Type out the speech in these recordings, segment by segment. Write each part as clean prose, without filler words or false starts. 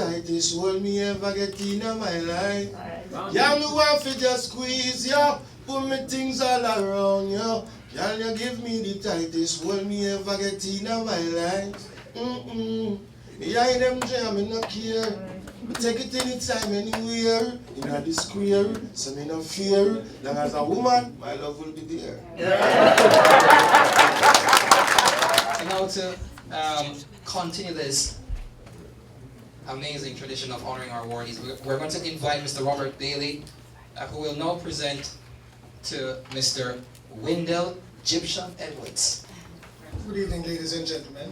tightest hold me ever get in my life. Y'all who want to just squeeze ya, put me things all around ya. Y'all you give me the tightest hold me ever get in my life. Me I them jam, me no care. Me take it anytime, anywhere. In the square, so me no fear. Long as a woman, my love will be there. And now to continue this amazing tradition of honoring our awardees, we're going to invite Mr. Robert Bailey, who will now present to Mr. Wendell Gyptian Edwards. Good evening, ladies and gentlemen.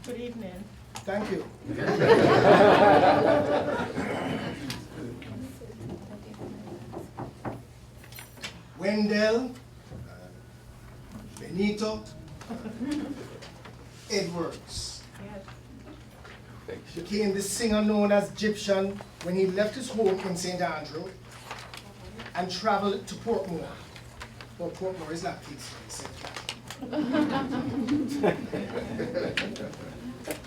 Good evening. Thank you. Wendell, Benito, Edwards became the singer known as Gyptian when he left his home in St. Andrew and traveled to Portmore. Well, Portmore is not peaceful, except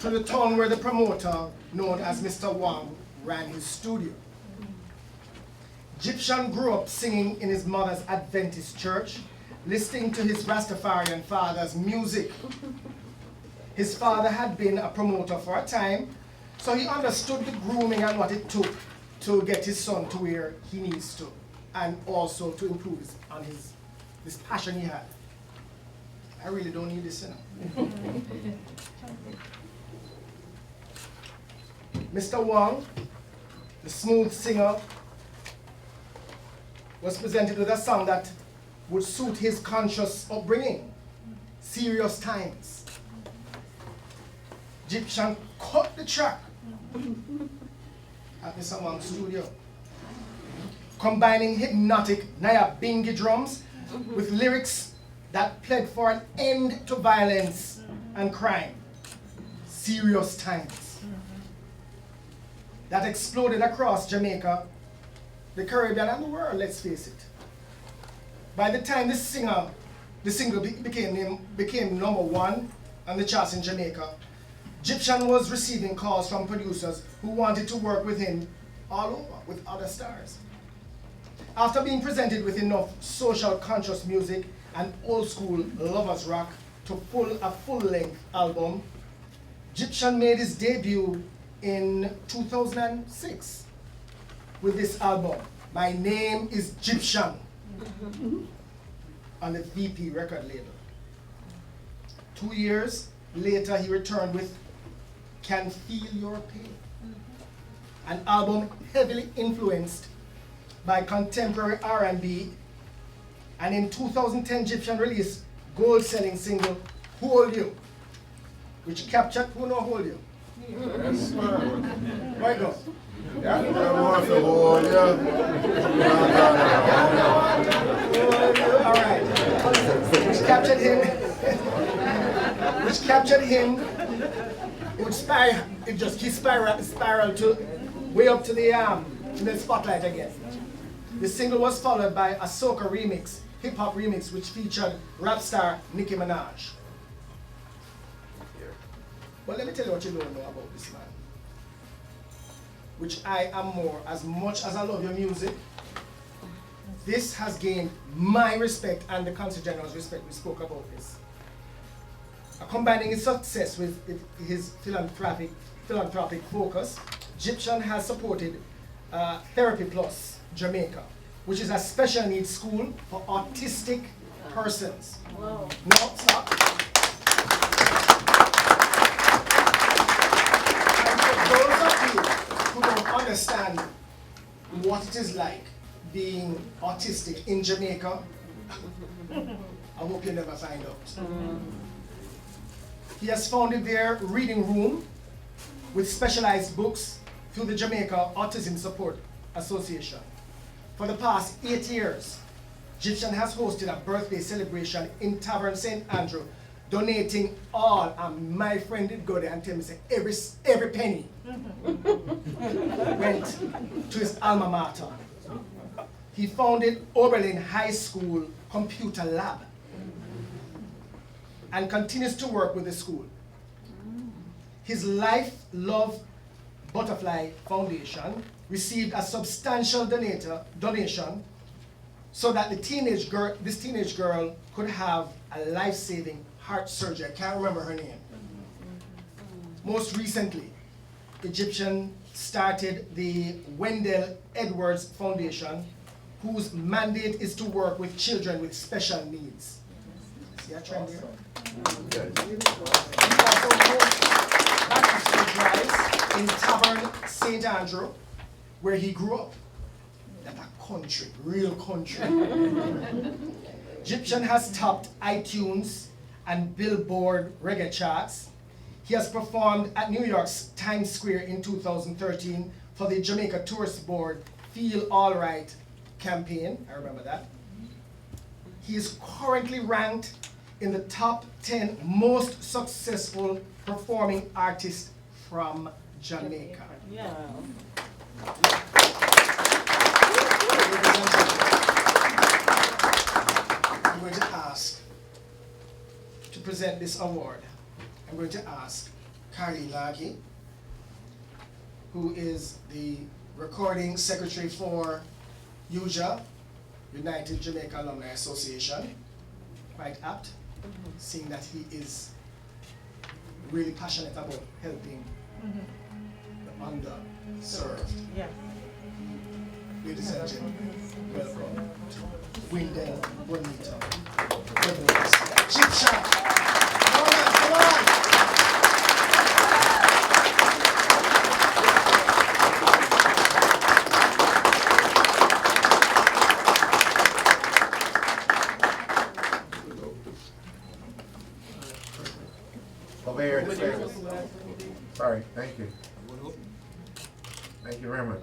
to the town where the promoter, known as Mr. Wang, ran his studio. Gyptian grew up singing in his mother's Adventist church, listening to his Rastafarian father's music. His father had been a promoter for a time, so he understood the grooming and what it took to get his son to where he needs to, and also to improve this passion he had. I really don't need this, you know. Mr. Wang, the smooth singer, was presented with a song that would suit his conscious upbringing, Serious Times. Gyptian cut the track at Mr. Wang's studio, combining hypnotic Nyabingi drums with lyrics that pled for an end to violence and crime. Serious Times. That exploded across Jamaica, the Caribbean, and the world, let's face it. By the time the single became number one on the charts in Jamaica, Gyptian was receiving calls from producers who wanted to work with him all over, with other stars. After being presented with enough social conscious music and old school lovers rock to a full-length album, Gyptian made his debut in 2006 with this album, My Name is Gyptian, on the VP record label. 2 years later, he returned with Can Feel Your Pain, an album heavily influenced by contemporary R&B, and in 2010, Gyptian released gold-selling single, Hold You, which captured, who know Hold You? Yes, Why go? Yeah, I want to hold you. All right. Which captured him. It just keeps spiral to way up to the spotlight again. The single was followed by a soca remix, hip hop remix, which featured rap star Nicki Minaj. But let me tell you what you don't know about this man, which I am more. As much as I love your music, this has gained my respect and the Consul General's respect. We spoke about this. Combining his success with his philanthropic focus, Gyptian has supported Therapy Plus Jamaica, which is a special needs school for autistic persons. Whoa. No, stop. Those of you who don't understand what it is like being autistic in Jamaica, I hope you never find out. He has founded their reading room with specialized books through the Jamaica Autism Support Association. For the past 8 years, Gyptian has hosted a birthday celebration in Tavern St. Andrew, donating all, and my friend did go there and tell me, say, every penny went to his alma mater. He founded Oberlin High School Computer Lab and continues to work with the school. his Life, Love, Butterfly Foundation received a substantial donation so that this teenage girl could have a life-saving heart surgery. I can't remember her name. Most recently, Gyptian started the Wendell Edwards Foundation, whose mandate is to work with children with special needs. See a trend here? He also hosts back-to-school drives in Tavern St. Andrew, where he grew up. That's a country, real country. Gyptian has topped iTunes and Billboard reggae charts. He has performed at New York's Times Square in 2013 for the Jamaica Tourist Board Feel All Right campaign. I remember that. He is currently ranked in the top 10 most successful performing artists from Jamaica. Yeah. I'm going to ask to present this award. I'm going to ask Carly Lagi, who is the recording secretary for UJA, United Jamaica Alumni Association. Quite apt, seeing that he is really passionate about helping the underserved. Yeah. Ladies and gentlemen, welcome to Wendell Bonito. Gyptian! Come on, come on! Over here. Sorry, thank you. Thank you very much.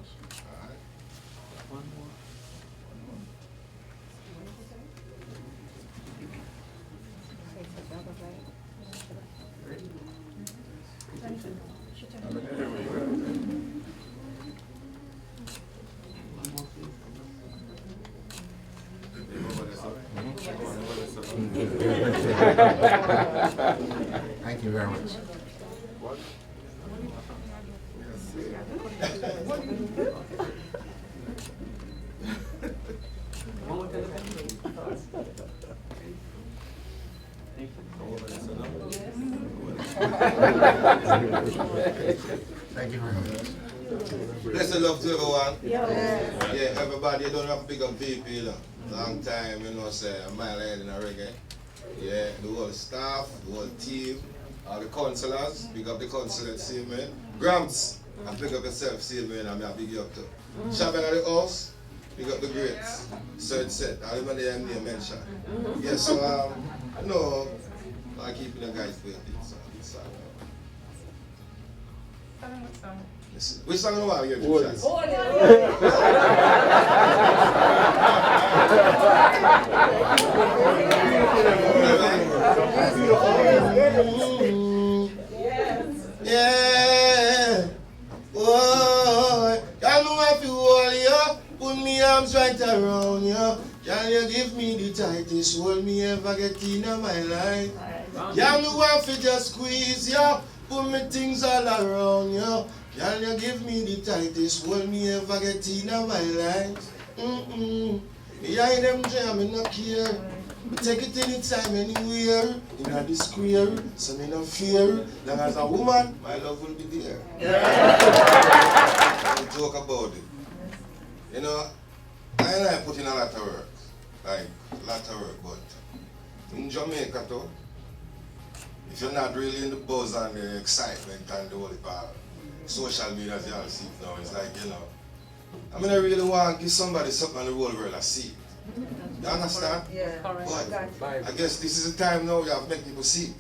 Thank you very much. Thank you very much. Blessed love to everyone. Yeah, everybody, you don't have to pick up VP, you know. Long time, you know, say, a mile ahead in a reggae. Yeah, the whole staff, the whole team, all the councillors, pick up the councillors, see me. Gramps, and pick up yourself, see me, and I'm going to big you up too. Shopping at the house, pick up the greats. So it's set, I remember the name mentioned. Yeah, so, you know, I'm keeping the guys busy. So, listen, which song do you want to hear? Yeah, boy, y'all know I feel all you. Put me arms right around you. Y'all you give me the tightest hold me ever get in my life. Y'all know I feel just squeeze you. Put me things all around you. Y'all you give me the tightest hold me ever get in my life. Behind them jam, me no care. Take it anytime, anywhere. In the square, so me no fear. Long as a woman, my love will be there. Don't joke about it. You know, I put in a lot of work. Like, a lot of work, but in Jamaica too, if you're not really in the buzz and the excitement and the whole social media as you all see it now, it's like, you know, I mean, I really want to give somebody something in the whole world to see it. You understand? Yeah. But I guess this is the time now you have to make people see it.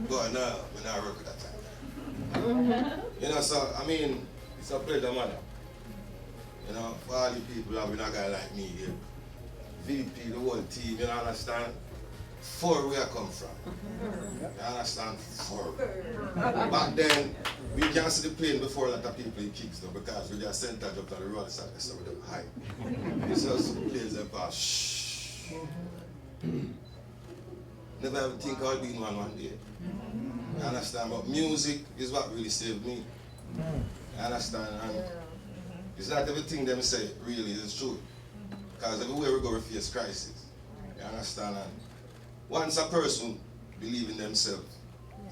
But no, we're not working that time. You know, so, I mean, it's a pleasure, man. You know, for all the people having a guy like me here. VP, the whole team, you understand? For where I come from. You understand? For. Back then, we can't see the plane before a lot of people in Kingston because we just sent that up to the road side, so we don't hide. You see us planes that pass, shh. Never ever think I'll be in one day. You understand? But music is what really saved me. You understand? And it's not everything them say really is true. Because everywhere we go we face crisis. You understand? And once a person believe in themselves,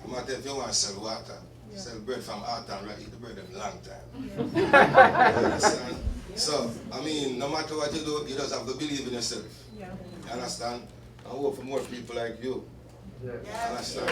no matter if you want to sell water, sell bread from out and right, eat the bread in a long time. You understand? So, I mean, no matter what you do, you just have to believe in yourself. You understand? And work for more people like you. You understand?